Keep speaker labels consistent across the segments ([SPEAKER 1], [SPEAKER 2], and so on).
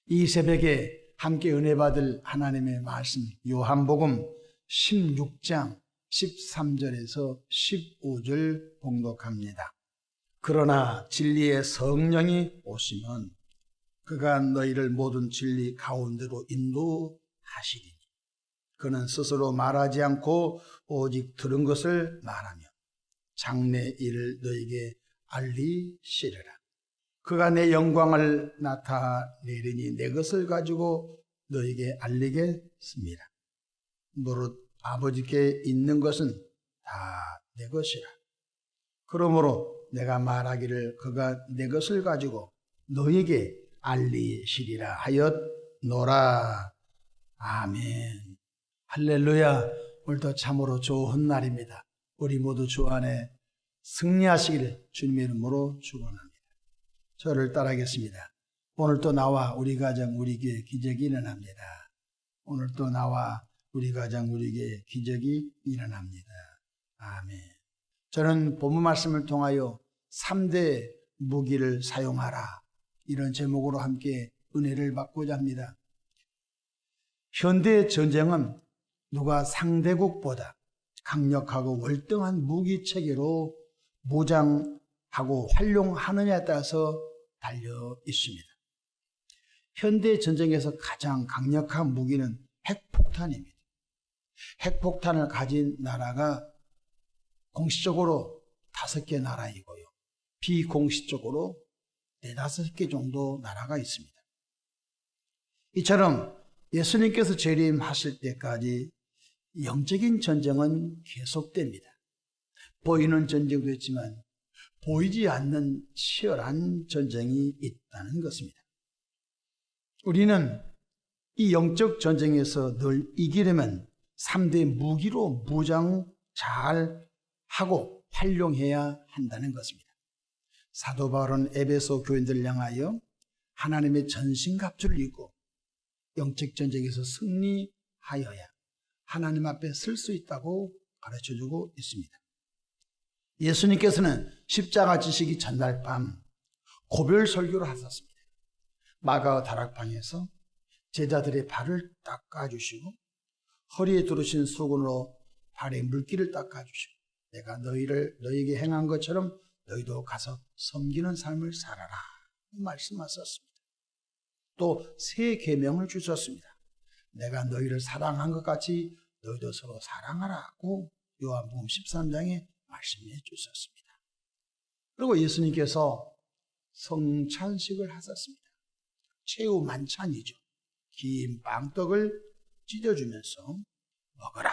[SPEAKER 1] 이 새벽에 함께 은혜 받을 하나님의 말씀 요한복음 16장 13절에서 15절 봉독합니다. 그러나 진리의 성령이 오시면 그가 너희를 모든 진리 가운데로 인도하시리니 그는 스스로 말하지 않고 오직 들은 것을 말하며 장래 일을 너희에게 알리시리라. 그가 내 영광을 나타내리니 내 것을 가지고 너희에게 알리겠습니다. 무릇 아버지께 있는 것은 다 내 것이라. 그러므로 내가 말하기를 그가 내 것을 가지고 너희에게 알리시리라 하였노라. 아멘. 할렐루야. 오늘도 참으로 좋은 날입니다. 우리 모두 주 안에 승리하시기를 주님의 이름으로 축원합니다. 저를 따라하겠습니다. 오늘도 나와 우리 가정 우리 교회 기적이 일어납니다. 오늘도 나와 우리 가정 우리 교회 기적이 일어납니다. 아멘. 저는 본문 말씀을 통하여 3대 무기를 사용하라 이런 제목으로 함께 은혜를 받고자 합니다. 현대 전쟁은 누가 상대국보다 강력하고 월등한 무기 체계로 무장하고 활용하느냐에 따라서 달려 있습니다. 현대 전쟁에서 가장 강력한 무기는 핵폭탄입니다. 핵폭탄을 가진 나라가 공식적으로 5개 나라이고요. 비공식적으로 4-5개 정도 나라가 있습니다. 이처럼 예수님께서 재림하실 때까지 영적인 전쟁은 계속됩니다. 보이는 전쟁도 있지만 보이지 않는 치열한 전쟁이 있다는 것입니다. 우리는 이 영적 전쟁에서 늘 이기려면 3대 무기로 무장 잘 하고 활용해야 한다는 것입니다. 사도 바울은 에베소 교인들을 향하여 하나님의 전신갑주를 입고 영적 전쟁에서 승리하여야 하나님 앞에 설 수 있다고 가르쳐주고 있습니다. 예수님께서는 십자가 지시기 전날 밤 고별 설교를 하셨습니다. 마가 다락방에서 제자들의 발을 닦아주시고 허리에 두르신 수건으로 발에 물기를 닦아주시고 내가 너희에게 행한 것처럼 너희도 가서 섬기는 삶을 살아라 말씀하셨습니다. 또 새 계명을 주셨습니다. 내가 너희를 사랑한 것 같이 너희도 서로 사랑하라고 요한복음 13장에 말씀해 주셨습니다. 그리고 예수님께서 성찬식을 하셨습니다. 최후 만찬이죠. 긴 빵떡을 찢어주면서 먹어라.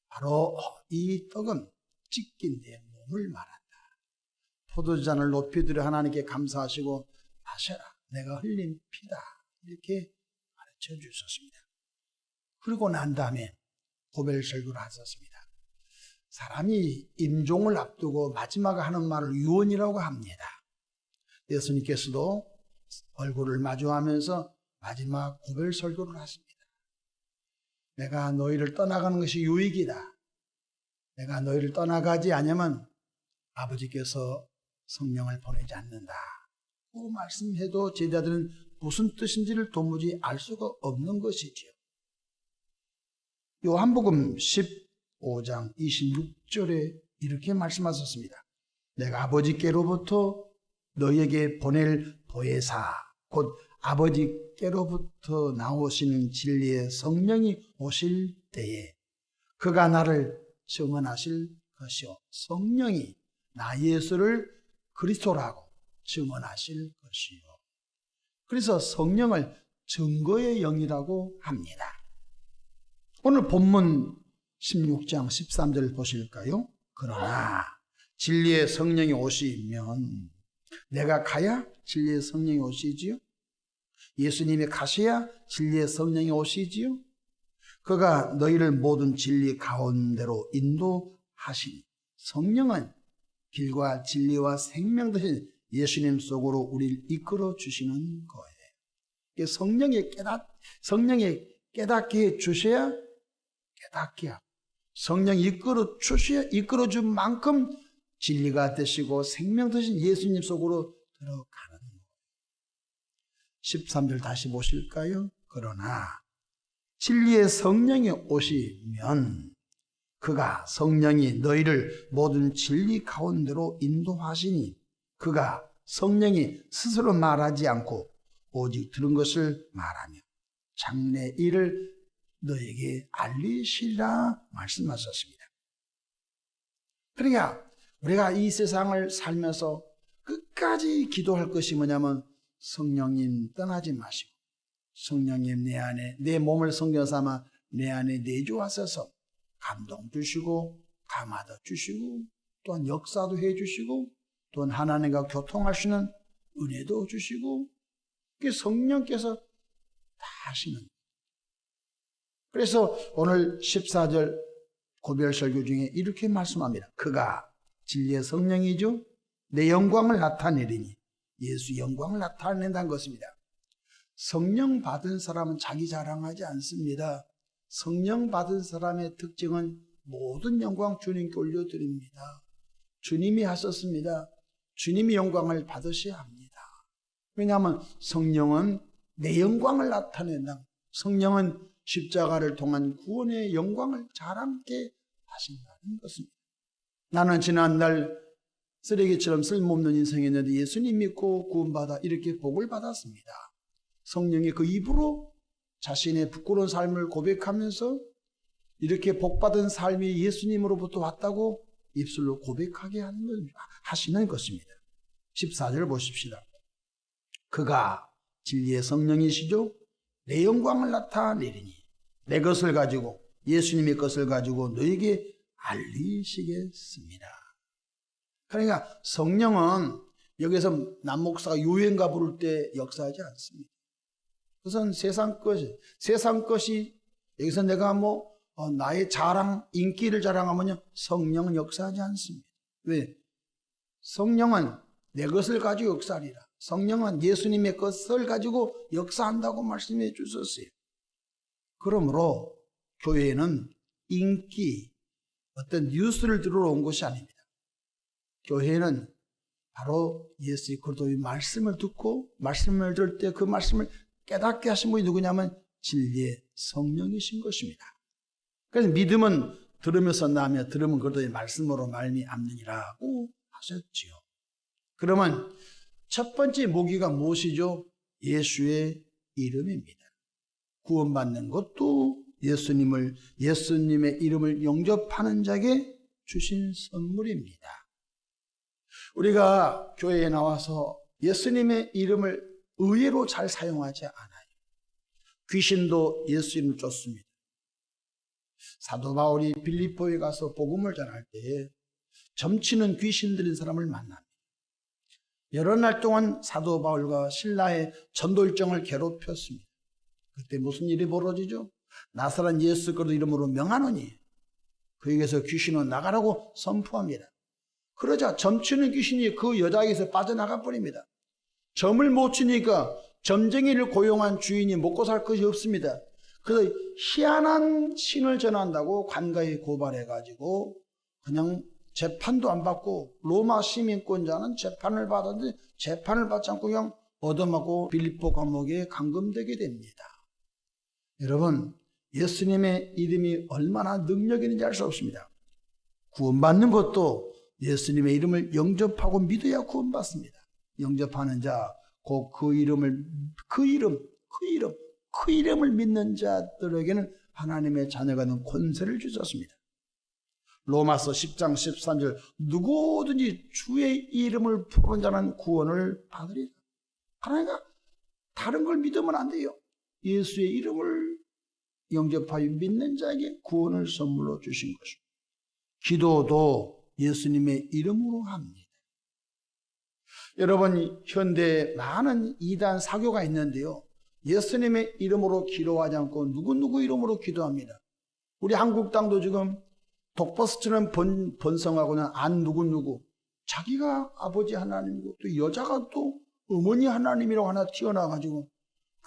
[SPEAKER 1] 바로 이 떡은 찢긴 내 몸을 말한다. 포도주잔을 높이 들여 하나님께 감사하시고 마셔라. 내가 흘린 피다. 이렇게 가르쳐 주셨습니다. 그리고 난 다음에 고별 설교를 하셨습니다. 사람이 임종을 앞두고 마지막에 하는 말을 유언이라고 합니다. 예수님께서도 얼굴을 마주하면서 마지막 고별 설교를 하십니다. 내가 너희를 떠나가는 것이 유익이다. 내가 너희를 떠나가지 않으면 아버지께서 성령을 보내지 않는다. 그 말씀해도 제자들은 무슨 뜻인지를 도무지 알 수가 없는 것이지요. 요한복음 15장 26절에 이렇게 말씀하셨습니다. 내가 아버지께로부터 너희에게 보낼 보혜사 곧 아버지께로부터 나오시는 진리의 성령이 오실 때에 그가 나를 증언하실 것이요 성령이 나 예수를 그리스도라고 증언하실 것이요. 그래서 성령을 증거의 영이라고 합니다. 오늘 본문 16장 13절 보실까요? 그러나 진리의 성령이 오시면 내가 가야 진리의 성령이 오시지요? 예수님이 가셔야 진리의 성령이 오시지요? 그가 너희를 모든 진리 가운데로 인도하시니 성령은 길과 진리와 생명 되신 예수님 속으로 우리를 이끌어 주시는 거예요. 성령이 깨닫게 해 주셔야 깨닫게 하고 성령이 이끌어 준 만큼 진리가 되시고 생명 되신 예수님 속으로 들어가는 거예요. 13절 다시 보실까요? 그러나 진리의 성령이 오시면 그가 성령이 너희를 모든 진리 가운데로 인도하시니 그가 성령이 스스로 말하지 않고 오직 들은 것을 말하며 장래 일을 너에게 알리시리라 말씀하셨습니다. 그러니까 우리가 이 세상을 살면서 끝까지 기도할 것이 뭐냐면 성령님 떠나지 마시고 성령님 내 안에 내 몸을 성전 삼아 내 안에 내주하셔서 감동 주시고 감화도 주시고 또한 역사도 해주시고 또한 하나님과 교통할 수 있는 은혜도 주시고 그 성령께서 다 하시는 거예요. 그래서 오늘 14절 고별설교 중에 이렇게 말씀합니다. 그가 진리의 성령이죠. 내 영광을 나타내리니 예수 영광을 나타낸다는 것입니다. 성령 받은 사람은 자기 자랑하지 않습니다. 성령 받은 사람의 특징은 모든 영광 주님께 올려드립니다. 주님이 하셨습니다. 주님이 영광을 받으셔야 합니다. 왜냐하면 성령은 내 영광을 나타낸다. 성령은 십자가를 통한 구원의 영광을 자랑케 하신다는 것입니다. 나는 지난날 쓰레기처럼 쓸모없는 인생이었는데 예수님 믿고 구원받아 이렇게 복을 받았습니다. 성령이 그 입으로 자신의 부끄러운 삶을 고백하면서 이렇게 복받은 삶이 예수님으로부터 왔다고 입술로 고백하게 하시는 것입니다. 14절 보십시다. 그가 진리의 성령이시죠. 내 영광을 나타내리니 내 것을 가지고 예수님의 것을 가지고 너에게 알리시겠습니다. 그러니까 성령은 여기서 남목사가 유행가 부를 때 역사하지 않습니다. 그것은 세상 것이 여기서 내가 나의 자랑, 인기를 자랑하면요 성령은 역사하지 않습니다. 왜? 성령은 내 것을 가지고 역사하리라. 성령은 예수님의 것을 가지고 역사한다고 말씀해 주셨어요. 그러므로 교회는 인기, 어떤 뉴스를 들으러 온 것이 아닙니다. 교회는 바로 예수 그리스도의 말씀을 듣고 말씀을 들을 때 그 말씀을 깨닫게 하신 분이 누구냐면 진리의 성령이신 것입니다. 그래서 믿음은 들으면서 나며 들으면 그리스도의 말씀으로 말미암느니라고 하셨지요. 그러면 첫 번째 모기가 무엇이죠? 예수의 이름입니다. 구원받는 것도 예수님의 이름을 영접하는 자에게 주신 선물입니다. 우리가 교회에 나와서 예수님의 이름을 의외로 잘 사용하지 않아요. 귀신도 예수 이름을 쫓습니다. 사도 바울이 빌립보에 가서 복음을 전할 때 점치는 귀신 들린 사람을 만납니다. 여러 날 동안 사도 바울과 신라의 전도 일정을 괴롭혔습니다. 그때 무슨 일이 벌어지죠? 나사렛 예수 그리스도 이름으로 명하노니 그에게서 귀신은 나가라고 선포합니다. 그러자 점치는 귀신이 그 여자에게서 빠져나가 버립니다. 점을 못 치니까 점쟁이를 고용한 주인이 먹고 살 것이 없습니다. 그래서 희한한 신을 전한다고 관가에 고발해가지고 그냥 재판도 안 받고 로마 시민권자는 재판을 받았는데 재판을 받지 않고 그냥 얻어맞고 빌립보 감옥에 감금되게 됩니다. 여러분, 예수님의 이름이 얼마나 능력이 있는지 알 수 없습니다. 구원받는 것도 예수님의 이름을 영접하고 믿어야 구원받습니다. 영접하는 자, 곧 그 이름을 믿는 자들에게는 하나님의 자녀가 되는 권세를 주셨습니다. 로마서 10장 13절 누구든지 주의 이름을 부르는 자는 구원을 받으리라. 그러니까 다른 걸 믿으면 안 돼요. 예수의 이름을 영접하여 믿는 자에게 구원을 선물로 주신 것입니다. 기도도 예수님의 이름으로 합니다. 여러분, 현대에 많은 이단 사교가 있는데요. 예수님의 이름으로 기도하지 않고 누구 이름으로 기도합니다. 우리 한국 땅도 지금 독버스처럼 번성하고는 안 누구 자기가 아버지 하나님이고 또 여자가 또 어머니 하나님이라고 하나 튀어나와가지고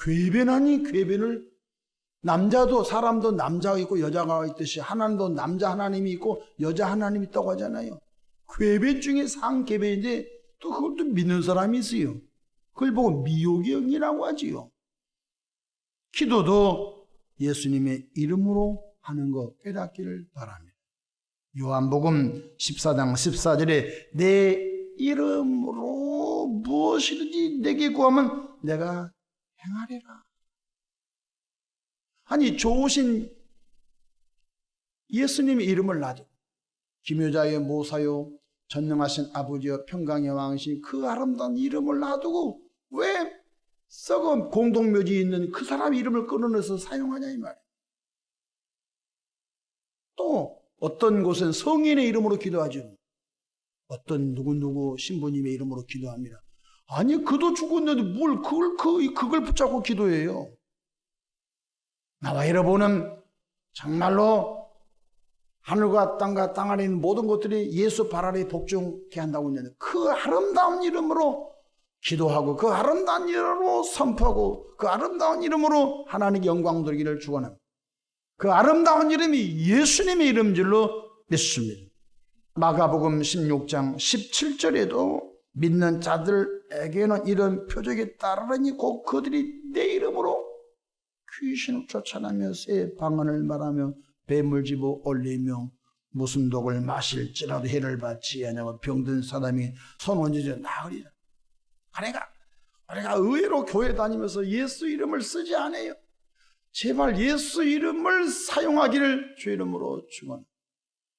[SPEAKER 1] 궤변 아닌 궤변을 남자도 사람도 남자가 있고 여자가 있듯이 하나님도 남자 하나님이 있고 여자 하나님이 있다고 하잖아요. 궤변 중에 상궤변인데 또 그것도 믿는 사람이 있어요. 그걸 보고 미혹영이라고 하지요. 기도도 예수님의 이름으로 하는 거 깨닫기를 바랍니다. 요한복음 14장 14절에 내 이름으로 무엇이든지 내게 구하면 내가 행하리라. 아니, 좋으신 예수님의 이름을 놔두고 기묘자여 모사요 전능하신 아버지여 평강의 왕이신 그 아름다운 이름을 놔두고 왜 썩은 공동묘지에 있는 그 사람의 이름을 끊어내서 사용하냐 이 말이에요. 또 어떤 곳은 성인의 이름으로 기도하죠. 어떤 누구누구 신부님의 이름으로 기도합니다. 아니, 그도 죽었는데 뭘 그걸 붙잡고 기도해요. 나와 여러분은 정말로 하늘과 땅과 땅 아래 있는 모든 것들이 예수 발 아래 복종케 한다고 했는데 그 아름다운 이름으로 기도하고 그 아름다운 이름으로 선포하고 그 아름다운 이름으로 하나님께 영광 돌리기를 축원합니다. 그 아름다운 이름이 예수님의 이름인 줄로 믿습니다. 마가복음 16장 17절에도 믿는 자들에게는 이런 표적이 따르니 곧 그들이 내 이름으로 귀신을 쫓아내며 새 방언을 말하며 뱀을 집어 올리며 무슨 독을 마실지라도 해를 받지 아니하고 병든 사람이 손 얹어져 나으리라. 우리가 의외로 교회 다니면서 예수 이름을 쓰지 않아요. 제발 예수 이름을 사용하기를 주 이름으로 축원합니다.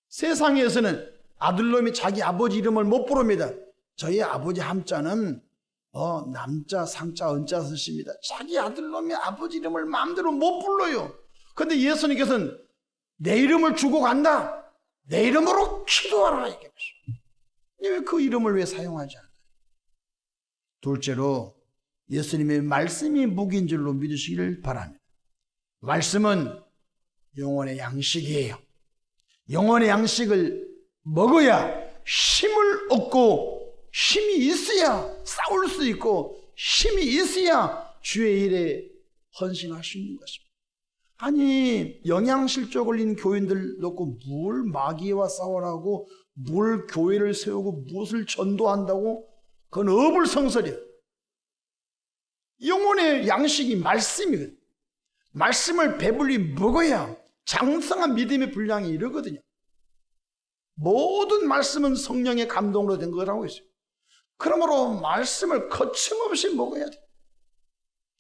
[SPEAKER 1] 세상에서는 아들놈이 자기 아버지 이름을 못 부릅니다. 저희 아버지 함자는 남자 상자 은자 쓰십니다. 자기 아들놈이 아버지 이름을 마음대로 못 불러요. 그런데 예수님께서는 내 이름을 주고 간다. 내 이름으로 기도하라 이게 왜 그 이름을 왜 사용하지 않아요? 둘째로 예수님의 말씀이 무기인 줄로 믿으시기를 바랍니다. 말씀은 영혼의 양식이에요. 영혼의 양식을 먹어야 힘을 얻고 힘이 있어야 싸울 수 있고 힘이 있어야 주의 일에 헌신할 수 있는 것입니다. 아니, 영양실조 걸린 교인들 놓고 뭘 마귀와 싸우라고 뭘 교회를 세우고 무엇을 전도한다고 그건 어불성설이야. 영혼의 양식이 말씀이거든. 말씀을 배불리 먹어야 장성한 믿음의 분량이 이르거든요. 모든 말씀은 성령의 감동으로 된 거라고 있어요. 그러므로 말씀을 거침없이 먹어야 돼.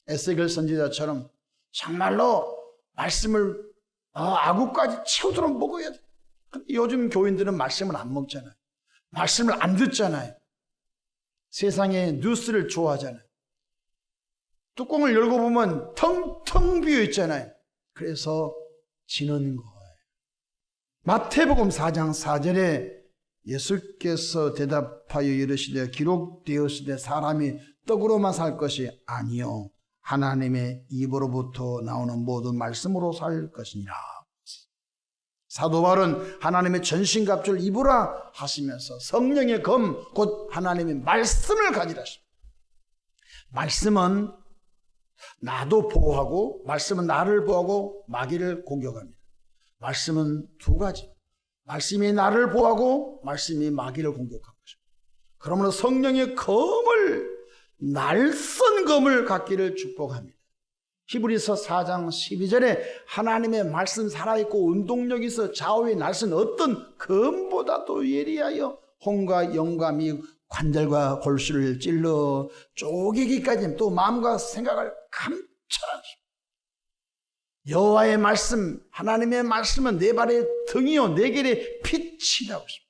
[SPEAKER 1] 에스겔 선지자처럼 정말로 말씀을 아구까지 채우도록 먹어야 돼. 근데 요즘 교인들은 말씀을 안 먹잖아요. 말씀을 안 듣잖아요. 세상의 뉴스를 좋아하잖아요. 뚜껑을 열고 보면 텅텅 비어 있잖아요. 그래서 지는 거예요. 마태복음 4장 4절에 예수께서 대답하여 이르시되 기록되었으되 사람이 떡으로만 살 것이 아니요 하나님의 입으로부터 나오는 모든 말씀으로 살 것이니라. 사도 바울은 하나님의 전신갑주를 입으라 하시면서 성령의 검 곧 하나님의 말씀을 가지라 하십니다. 말씀은 나도 보호하고 말씀은 나를 보호하고 마귀를 공격합니다. 말씀은 두 가지. 말씀이 나를 보호하고 말씀이 마귀를 공격하는 것입니다. 그러므로 성령의 검을 날선 검을 갖기를 축복합니다. 히브리서 4장 12절에 하나님의 말씀 살아있고 운동력이 있어 좌우에 날선 어떤 검보다도 예리하여 혼과 영과 미 관절과 골수를 찔러 쪼개기까지 또 마음과 생각을 감찰하십니다. 여호와의 말씀, 하나님의 말씀은 내 발의 등이요 내 길의 빛이라고 하십니다.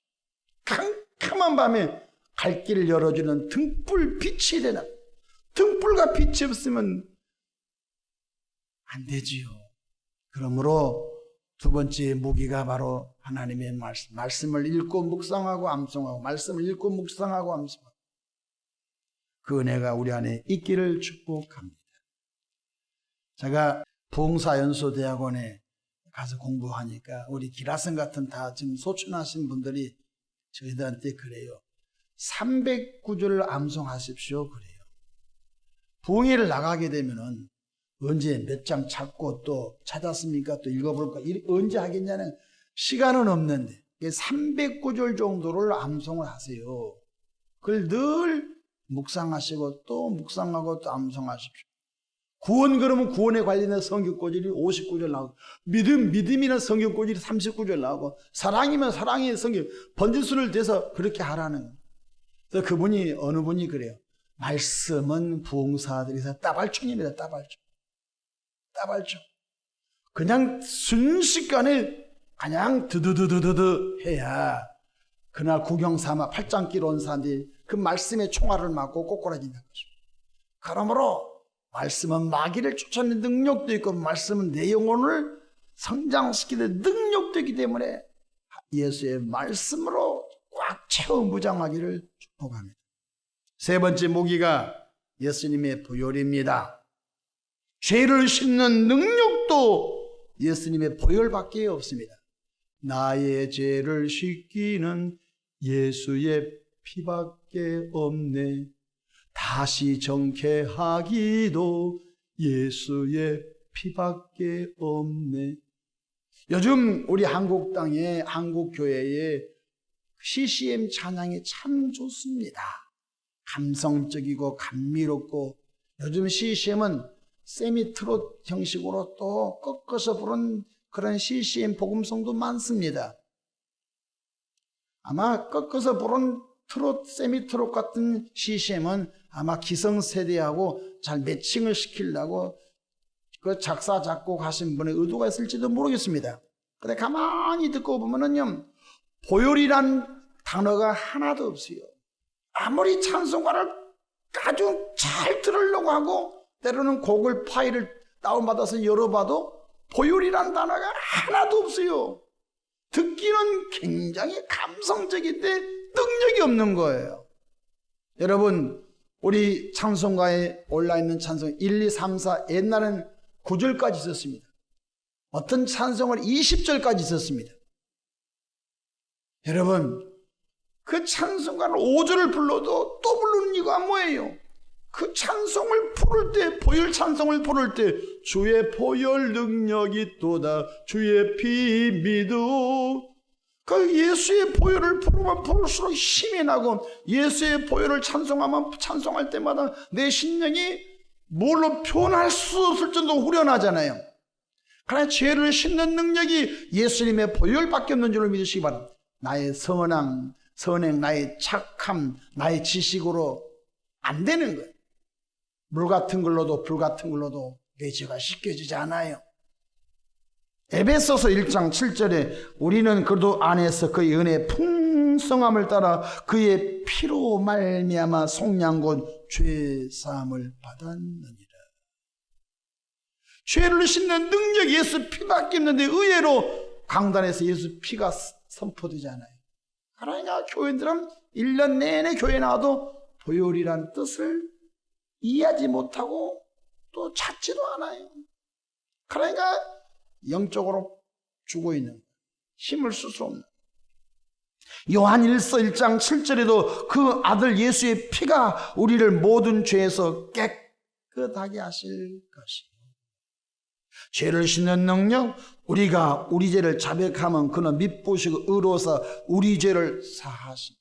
[SPEAKER 1] 캄캄한 밤에 갈 길을 열어주는 등불 빛이 되나. 등불과 빛이 없으면 안 되지요. 그러므로 두 번째 무기가 바로 하나님의 말씀. 말씀을 읽고 묵상하고 암송하고 말씀을 읽고 묵상하고 암송하고 그 은혜가 우리 안에 있기를 축복합니다. 제가 부흥사연수대학원에 가서 공부하니까 우리 기라성 같은 다 지금 소천하신 분들이 저희들한테 그래요. 309절을 암송하십시오 그래요. 부흥회를 나가게 되면은 언제 몇 장 찾고 또 찾았습니까? 또 읽어볼까? 언제 하겠냐는 시간은 없는데 309절 정도를 암송을 하세요. 그걸 늘 묵상하시고 또 묵상하고 또 암송하십시오. 구원 그러면 구원에 관련된 성경구절이 59절 나오고, 믿음이나 성경구절이 39절 나오고, 사랑이면 사랑의 성경 번지수를 대서 그렇게 하라는 거예요. 그래서 그분이 어느 분이 그래요. 말씀은 부흥사들이서 따발총입니다. 따발총. 그냥 순식간에 그냥 드드드드드 해야 그날 구경삼아 팔짱끼러 온 사람들이 그 말씀의 총알을 맞고 꼬꾸라진다는 거죠. 그러므로 말씀은 마귀를 쫓아내는 능력도 있고, 말씀은 내 영혼을 성장시키는 능력도 있기 때문에 예수의 말씀으로 꽉 채워 무장하기를 축복합니다. 세 번째 모기가 예수님의 보혈입니다. 죄를 씻는 능력도 예수님의 보혈밖에 없습니다. 나의 죄를 씻기는 예수의 피밖에 없네. 다시 정케하기도 예수의 피밖에 없네. 요즘 우리 한국 땅에, 한국 교회에 CCM 찬양이 참 좋습니다. 감성적이고 감미롭고, 요즘 CCM은 세미트롯 형식으로 또 꺾어서 부른 그런 CCM 복음송도 많습니다. 아마 꺾어서 부른 트롯, 세미트롯 같은 CCM은 아마 기성세대하고 잘 매칭을 시키려고 그 작사, 작곡하신 분의 의도가 있을지도 모르겠습니다. 근데 가만히 듣고 보면은요, 보혈이란 단어가 하나도 없어요. 아무리 찬송가를 아주 잘 들으려고 하고, 때로는 곡을 파일을 다운받아서 열어봐도 보혈이란 단어가 하나도 없어요. 듣기는 굉장히 감성적인데 능력이 없는 거예요. 여러분, 우리 찬송가에 올라있는 찬송 1, 2, 3, 4, 옛날엔 9절까지 있었습니다. 어떤 찬송을 20절까지 있었습니다. 여러분, 그 찬송가를 5절을 불러도 또 부르는 이유가 뭐예요? 그 찬송을 부를 때, 보혈 찬송을 부를 때 주의 보혈 능력이 있도다, 주의 피 믿어. 그 예수의 보혈을 부르면 부를수록 힘이 나고, 예수의 보혈을 찬송하면 찬송할 때마다 내 심령이 뭘로 표현할 수 없을 정도로 후련하잖아요. 그러나 죄를 씻는 능력이 예수님의 보혈밖에 없는 줄을 믿으시기 바랍니다. 나의 선행, 나의 착함, 나의 지식으로 안 되는 거예요. 물 같은 걸로도 불 같은 걸로도 내 죄가 씻겨지지 않아요. 에베소서 1장 7절에 우리는 그도 안에서 그의 은혜의 풍성함을 따라 그의 피로 말미암아 속량 곧 죄사함을 받았느니라. 죄를 씻는 능력이 예수 피밖에 없는데 의외로 강단에서 예수 피가 선포되지 않아요. 그러니까 교인들은 1년 내내 교회 나와도 보혈이란 뜻을 이해하지 못하고 또 찾지도 않아요. 그러니까 영적으로 죽어 있는 거예요. 힘을 쓸 수 없는. 요한일서 1장 7절에도 그 아들 예수의 피가 우리를 모든 죄에서 깨끗하게 하실 것이요. 죄를 씻는 능력, 우리가 우리 죄를 자백하면 그는 미쁘시고 의로워서 우리 죄를 사하시니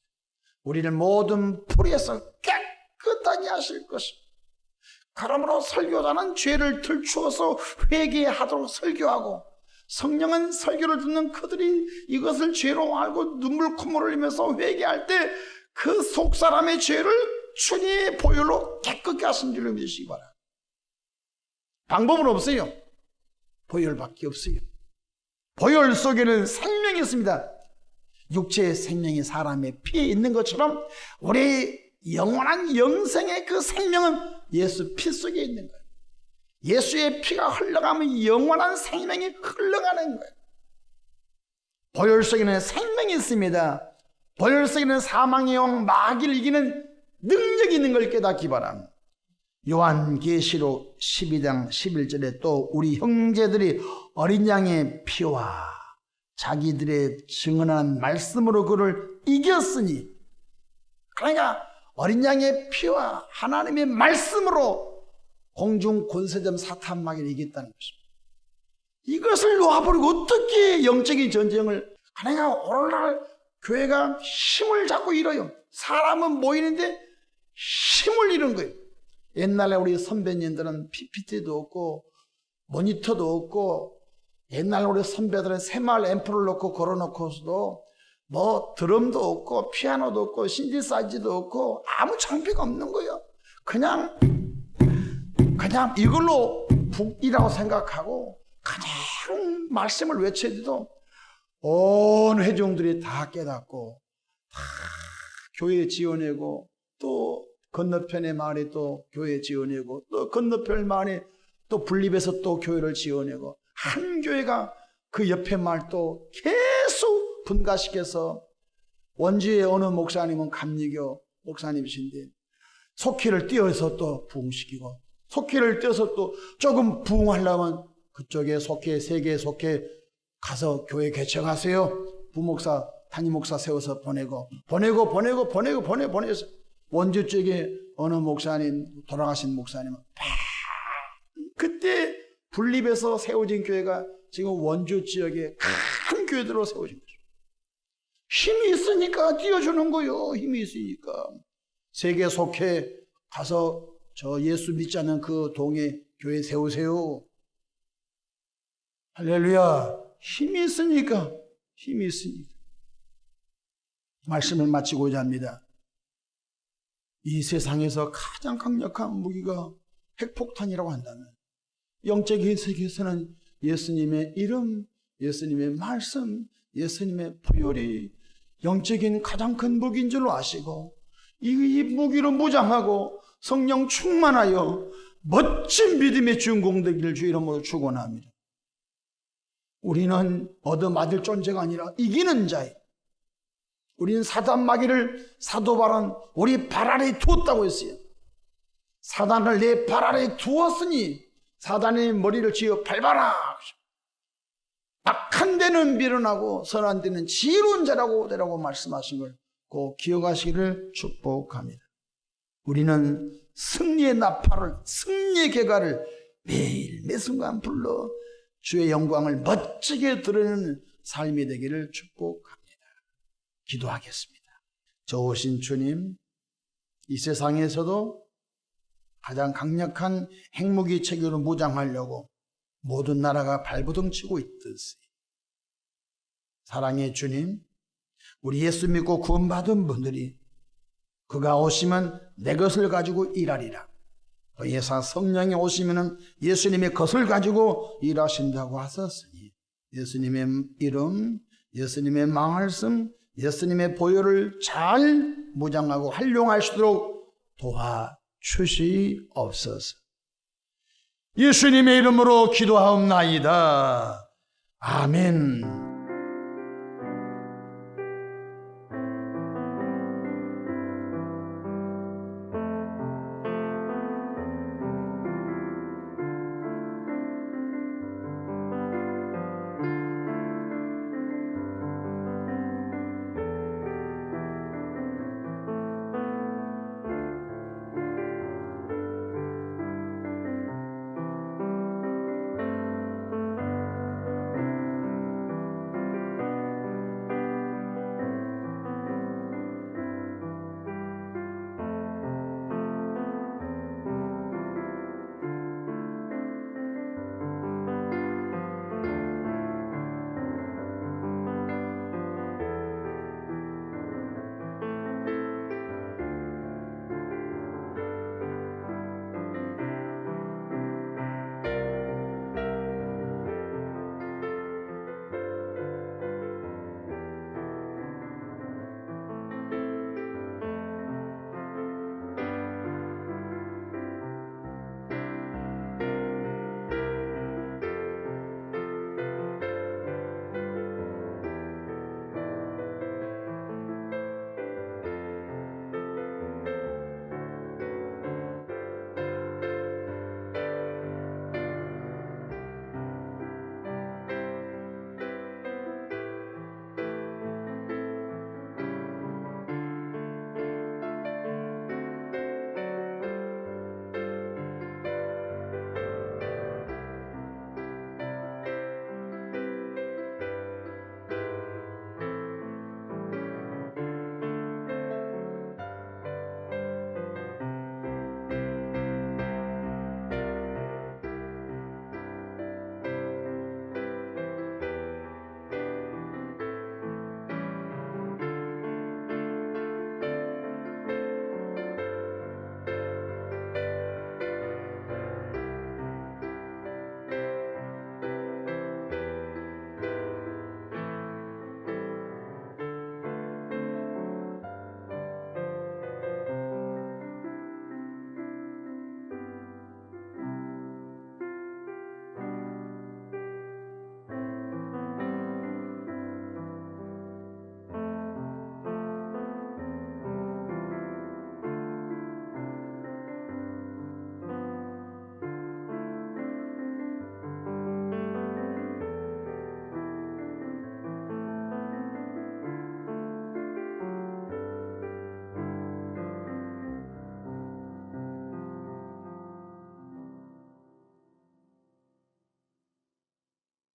[SPEAKER 1] 우리를 모든 불에서 깨끗하게 하실 것이요. 그러므로 설교자는 죄를 들추어서 회개하도록 설교하고, 성령은 설교를 듣는 그들이 이것을 죄로 알고 눈물 콧물 흘리면서 회개할 때 그 속사람의 죄를 주님의 보혈로 깨끗게 하신 줄을 믿으시기 바랍니다. 방법은 없어요. 보혈밖에 없어요. 보혈 속에는 생명이 있습니다. 육체의 생명이 사람의 피에 있는 것처럼 우리 영원한 영생의 그 생명은 예수 피 속에 있는 거예요. 예수의 피가 흘러가면 영원한 생명이 흘러가는 거예요. 보혈 속에는 생명이 있습니다. 보혈 속에는 사망의 영 마귀를 이기는 능력이 있는 걸 깨닫기 바랍니다. 요한계시록 12장 11절에 또 우리 형제들이 어린 양의 피와 자기들의 증언한 말씀으로 그를 이겼으니, 그러니까 어린 양의 피와 하나님의 말씀으로 공중 권세점 사탄 마귀를 이겼다는 것입니다. 이것을 놓아버리고 어떻게 영적인 전쟁을, 그러니까 오늘날 교회가 힘을 잡고 이뤄요. 사람은 모이는데 힘을 잃은 거예요. 옛날에 우리 선배님들은 PPT도 없고 모니터도 없고, 옛날 우리 선배들은 새마을 앰프를 놓고 걸어놓고서도 뭐 드럼도 없고 피아노도 없고 신디사이즈도 없고 아무 장비가 없는 거예요. 그냥 이걸로 북이라고 생각하고 그냥 말씀을 외쳐도 온 회중들이 다 깨닫고 다 교회 지어내고, 또 건너편의 마을에 또 교회 지어내고, 또 건너편 마을에 또 분립해서 또 교회를 지어내고, 한 교회가 그 옆에 마을 또 계속 분가시켜서, 원주의 어느 목사님은 감리교 목사님이신데 속회를 띄어서 또 부흥시키고, 속회를 띄어서 또 조금 부흥하려면 그쪽에 속회, 세 개의 속회 가서 교회 개척하세요. 부목사, 담임목사 세워서 보내고 원주 쪽에 어느 목사님, 돌아가신 목사님은 그때 분립해서 세워진 교회가 지금 원주 지역에 큰 교회들로 세워진 거죠. 힘이 있으니까 띄워주는 거요. 힘이 있으니까. 세계 속해 가서 저 예수 믿지 않는 그 동에 교회 세우세요. 할렐루야. 힘이 있으니까. 말씀을 마치고자 합니다. 이 세상에서 가장 강력한 무기가 핵폭탄이라고 한다면, 영적인 세계에서는 예수님의 이름, 예수님의 말씀, 예수님의 보혈이 영적인 가장 큰 무기인 줄로 아시고, 이 무기로 무장하고 성령 충만하여 멋진 믿음의 주인공 되기를 주 이름으로 축원합니다. 우리는 얻어맞을 존재가 아니라 이기는 자예요. 우리는 사단 마귀를 사도 바울은 우리 발 아래에 두었다고 했어요. 사단을 내 발 아래에 두었으니 사단의 머리를 쥐어 밟아라. 악한 데는 미련하고 선한 데는 지혜로운 자라고 되라고 말씀하신 걸 꼭 기억하시기를 축복합니다. 우리는 승리의 나팔을, 승리의 개가를 매일 매순간 불러 주의 영광을 멋지게 드러내는 삶이 되기를 축복합니다. 기도하겠습니다. 좋으신 주님, 이 세상에서도 가장 강력한 핵무기 체계로 무장하려고 모든 나라가 발버둥치고 있듯이, 사랑의 주님, 우리 예수 믿고 구원받은 분들이 그가 오시면 내 것을 가지고 일하리라, 그 예사 성령이 오시면 예수님의 것을 가지고 일하신다고 하셨으니, 예수님의 이름, 예수님의 말씀, 예수님의 보혈을 잘 무장하고 활용할 수 있도록 도와주시옵소서. 예수님의 이름으로 기도하옵나이다. 아멘.